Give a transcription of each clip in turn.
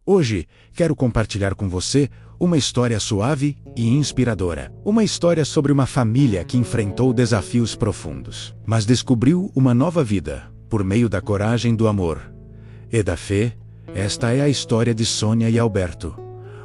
Hoje, quero compartilhar com você uma história suave e inspiradora. Uma história sobre uma família que enfrentou desafios profundos, mas descobriu uma nova vida por meio da coragem do amor e da fé. Esta é a história de Sônia e Alberto,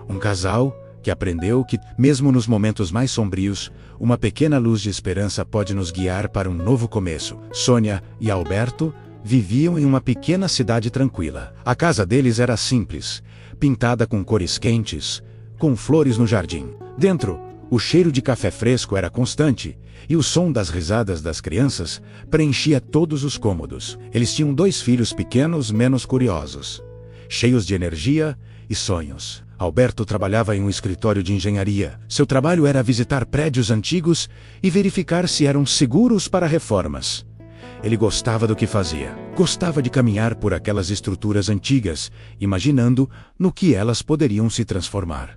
um casal que aprendeu que, mesmo nos momentos mais sombrios, uma pequena luz de esperança pode nos guiar para um novo começo. Sônia e Alberto viviam em uma pequena cidade tranquila. A casa deles era simples, pintada com cores quentes, com flores no jardim. Dentro, o cheiro de café fresco era constante, e o som das risadas das crianças preenchia todos os cômodos. Eles tinham 2 filhos pequenos menos curiosos, cheios de energia e sonhos. Alberto trabalhava em um escritório de engenharia. Seu trabalho era visitar prédios antigos e verificar se eram seguros para reformas. Ele gostava do que fazia. Gostava de caminhar por aquelas estruturas antigas, imaginando no que elas poderiam se transformar.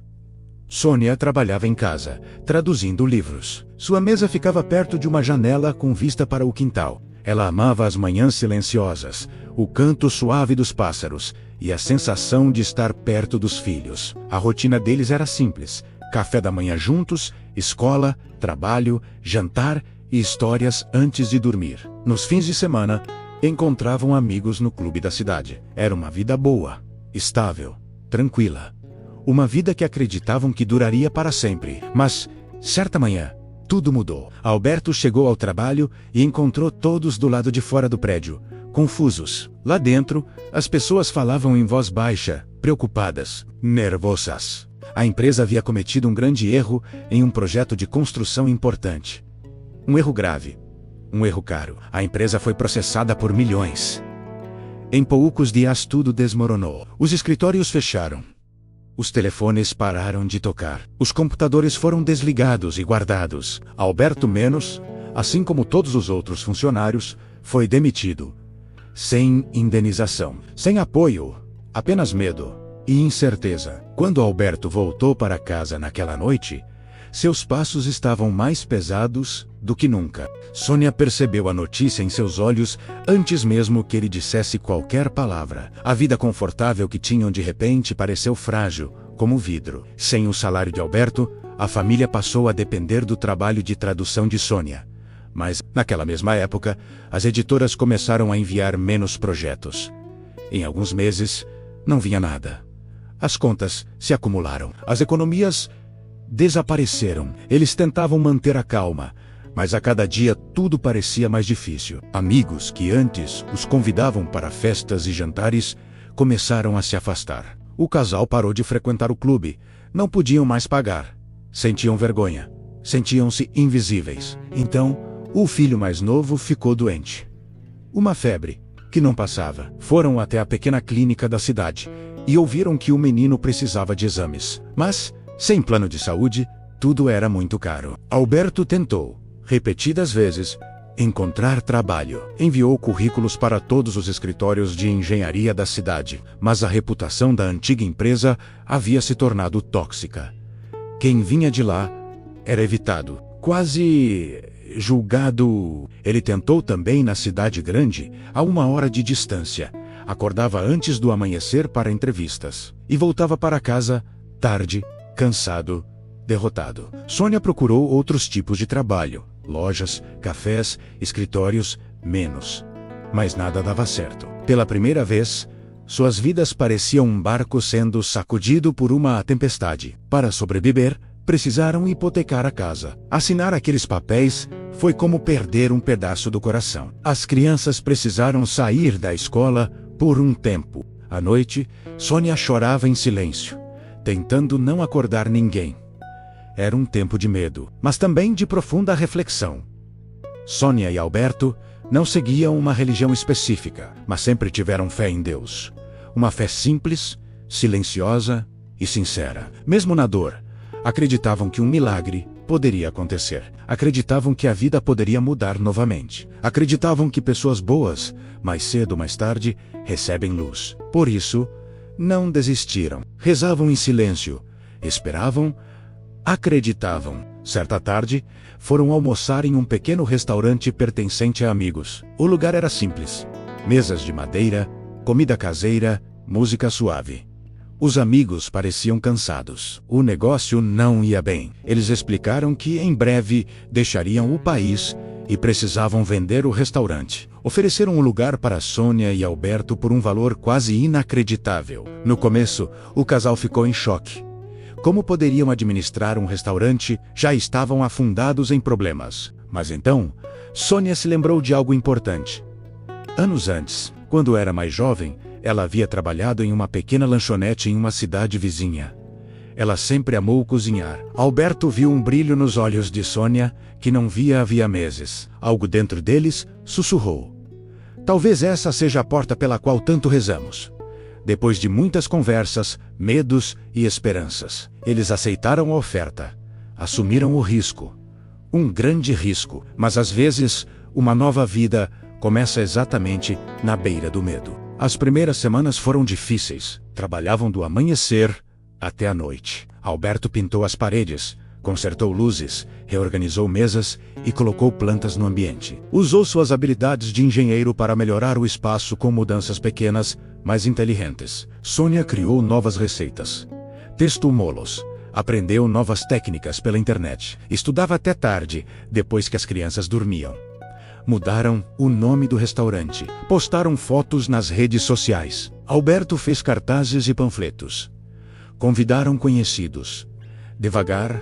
Sônia trabalhava em casa, traduzindo livros. Sua mesa ficava perto de uma janela com vista para o quintal. Ela amava as manhãs silenciosas, o canto suave dos pássaros e a sensação de estar perto dos filhos. A rotina deles era simples: café da manhã juntos, escola, trabalho, jantar e histórias antes de dormir. Nos fins de semana, encontravam amigos no clube da cidade. Era uma vida boa, estável, tranquila. Uma vida que acreditavam que duraria para sempre. Mas, certa manhã, tudo mudou. Alberto chegou ao trabalho e encontrou todos do lado de fora do prédio, confusos. Lá dentro, as pessoas falavam em voz baixa, preocupadas, nervosas. A empresa havia cometido um grande erro em um projeto de construção importante. Um erro grave. Um erro caro. A empresa foi processada por milhões. Em poucos dias tudo desmoronou. Os escritórios fecharam. Os telefones pararam de tocar. Os computadores foram desligados e guardados. Alberto menos, assim como todos os outros funcionários, foi demitido. Sem indenização, sem apoio, apenas medo e incerteza. Quando Alberto voltou para casa naquela noite, seus passos estavam mais pesados do que nunca. Sônia percebeu a notícia em seus olhos antes mesmo que ele dissesse qualquer palavra. A vida confortável que tinham de repente pareceu frágil, como vidro. Sem o salário de Alberto, a família passou a depender do trabalho de tradução de Sônia. Mas, naquela mesma época, as editoras começaram a enviar menos projetos. Em alguns meses, não vinha nada. As contas se acumularam. As economias desapareceram. Eles tentavam manter a calma, mas a cada dia tudo parecia mais difícil. Amigos que antes os convidavam para festas e jantares começaram a se afastar. O casal parou de frequentar o clube. Não podiam mais pagar. Sentiam vergonha. Sentiam-se invisíveis. Então, o filho mais novo ficou doente. Uma febre que não passava. Foram até a pequena clínica da cidade e ouviram que o menino precisava de exames. Mas, sem plano de saúde, tudo era muito caro. Alberto tentou, repetidas vezes, encontrar trabalho. Enviou currículos para todos os escritórios de engenharia da cidade, mas a reputação da antiga empresa havia se tornado tóxica. Quem vinha de lá era evitado, quase julgado. Ele tentou também na cidade grande, a 1 hora de distância. Acordava antes do amanhecer para entrevistas e voltava para casa tarde, cansado, derrotado. Sônia procurou outros tipos de trabalho: lojas, cafés, escritórios, menos. Mas nada dava certo. Pela primeira vez, suas vidas pareciam um barco sendo sacudido por uma tempestade. Para sobreviver, precisaram hipotecar a casa. Assinar aqueles papéis foi como perder um pedaço do coração. As crianças precisaram sair da escola por um tempo. À noite, Sônia chorava em silêncio, tentando não acordar ninguém. Era um tempo de medo, mas também de profunda reflexão. Sônia e Alberto não seguiam uma religião específica, mas sempre tiveram fé em Deus. Uma fé simples, silenciosa e sincera. Mesmo na dor, acreditavam que um milagre poderia acontecer. Acreditavam que a vida poderia mudar novamente. Acreditavam que pessoas boas, mais cedo ou mais tarde, recebem luz. Por isso, não desistiram. Rezavam em silêncio, esperavam, acreditavam. Certa tarde, foram almoçar em um pequeno restaurante pertencente a amigos. O lugar era simples: mesas de madeira, comida caseira, música suave. Os amigos pareciam cansados. O negócio não ia bem. Eles explicaram que em breve deixariam o país e precisavam vender o restaurante. Ofereceram um lugar para Sônia e Alberto por um valor quase inacreditável. No começo, o casal ficou em choque. Como poderiam administrar um restaurante? Já estavam afundados em problemas. Mas então, Sônia se lembrou de algo importante. Anos antes, quando era mais jovem, ela havia trabalhado em uma pequena lanchonete em uma cidade vizinha. Ela sempre amou cozinhar. Alberto viu um brilho nos olhos de Sônia, que não via havia meses. Algo dentro deles sussurrou: talvez essa seja a porta pela qual tanto rezamos. Depois de muitas conversas, medos e esperanças, eles aceitaram a oferta. Assumiram o risco. Um grande risco, mas às vezes, uma nova vida começa exatamente na beira do medo. As primeiras semanas foram difíceis. Trabalhavam do amanhecer até a noite. Alberto pintou as paredes, consertou luzes, reorganizou mesas e colocou plantas no ambiente. Usou suas habilidades de engenheiro para melhorar o espaço com mudanças pequenas, mas inteligentes. Sônia criou novas receitas. Testou molos. Aprendeu novas técnicas pela internet. Estudava até tarde, depois que as crianças dormiam. Mudaram o nome do restaurante. Postaram fotos nas redes sociais. Alberto fez cartazes e panfletos. Convidaram conhecidos. Devagar,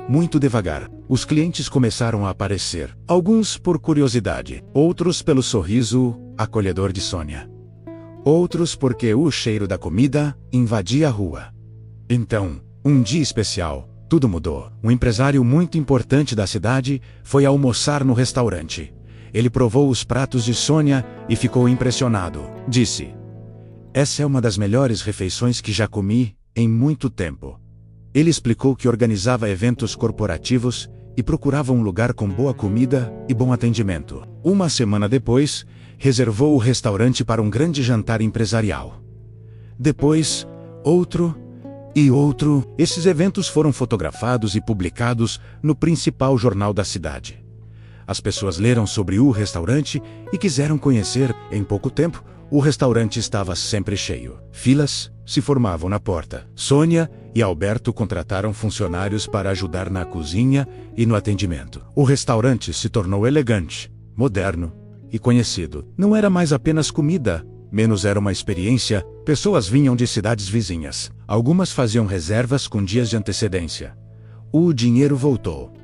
muito devagar, os clientes começaram a aparecer. Alguns por curiosidade, outros pelo sorriso acolhedor de Sônia. Outros porque o cheiro da comida invadia a rua. Então, um dia especial, tudo mudou. Um empresário muito importante da cidade foi almoçar no restaurante. Ele provou os pratos de Sônia e ficou impressionado. Disse: essa é uma das melhores refeições que já comi em muito tempo. Ele explicou que organizava eventos corporativos e procurava um lugar com boa comida e bom atendimento. Uma semana depois, reservou o restaurante para um grande jantar empresarial. Depois, outro e outro. Esses eventos foram fotografados e publicados no principal jornal da cidade. As pessoas leram sobre o restaurante e quiseram conhecer. Em pouco tempo, o restaurante estava sempre cheio. Filas se formavam na porta. Sônia e Alberto contrataram funcionários para ajudar na cozinha e no atendimento. O restaurante se tornou elegante, moderno e conhecido. Não era mais apenas comida, menos era uma experiência. Pessoas vinham de cidades vizinhas. Algumas faziam reservas com dias de antecedência. O dinheiro voltou.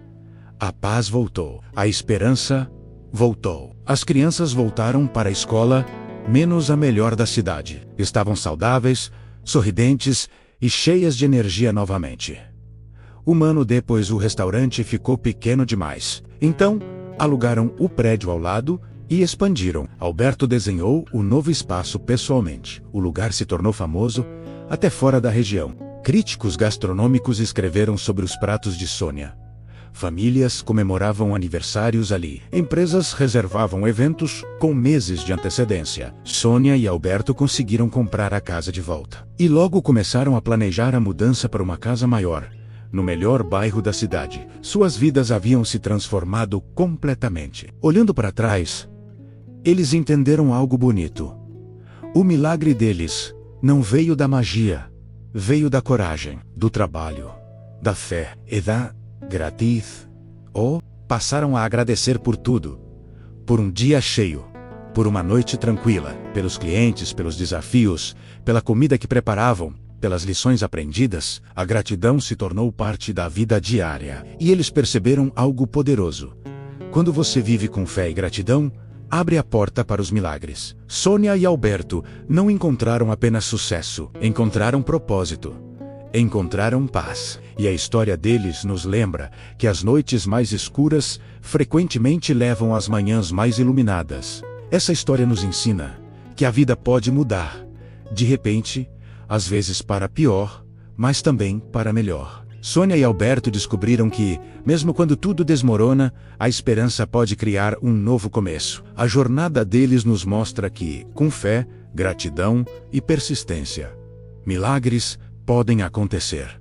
A paz voltou. A esperança voltou. As crianças voltaram para a escola, menos a melhor da cidade. Estavam saudáveis, sorridentes e cheias de energia novamente. Um ano depois, o restaurante ficou pequeno demais. Então, alugaram o prédio ao lado e expandiram. Alberto desenhou o novo espaço pessoalmente. O lugar se tornou famoso até fora da região. Críticos gastronômicos escreveram sobre os pratos de Sônia. Famílias comemoravam aniversários ali. Empresas reservavam eventos com meses de antecedência. Sônia e Alberto conseguiram comprar a casa de volta. E logo começaram a planejar a mudança para uma casa maior, no melhor bairro da cidade. Suas vidas haviam se transformado completamente. Olhando para trás, eles entenderam algo bonito. O milagre deles não veio da magia, veio da coragem, do trabalho, da fé e da gratidão. Passaram a agradecer por tudo. Por um dia cheio, por uma noite tranquila, pelos clientes, pelos desafios, pela comida que preparavam, pelas lições aprendidas. A gratidão se tornou parte da vida diária. E eles perceberam algo poderoso. Quando você vive com fé e gratidão, abre a porta para os milagres. Sônia e Alberto não encontraram apenas sucesso, encontraram propósito. Encontraram paz. E a história deles nos lembra que as noites mais escuras frequentemente levam às manhãs mais iluminadas. Essa história nos ensina que a vida pode mudar, de repente, às vezes para pior, mas também para melhor. Sônia e Alberto descobriram que, mesmo quando tudo desmorona, a esperança pode criar um novo começo. A jornada deles nos mostra que, com fé, gratidão e persistência, milagres podem acontecer.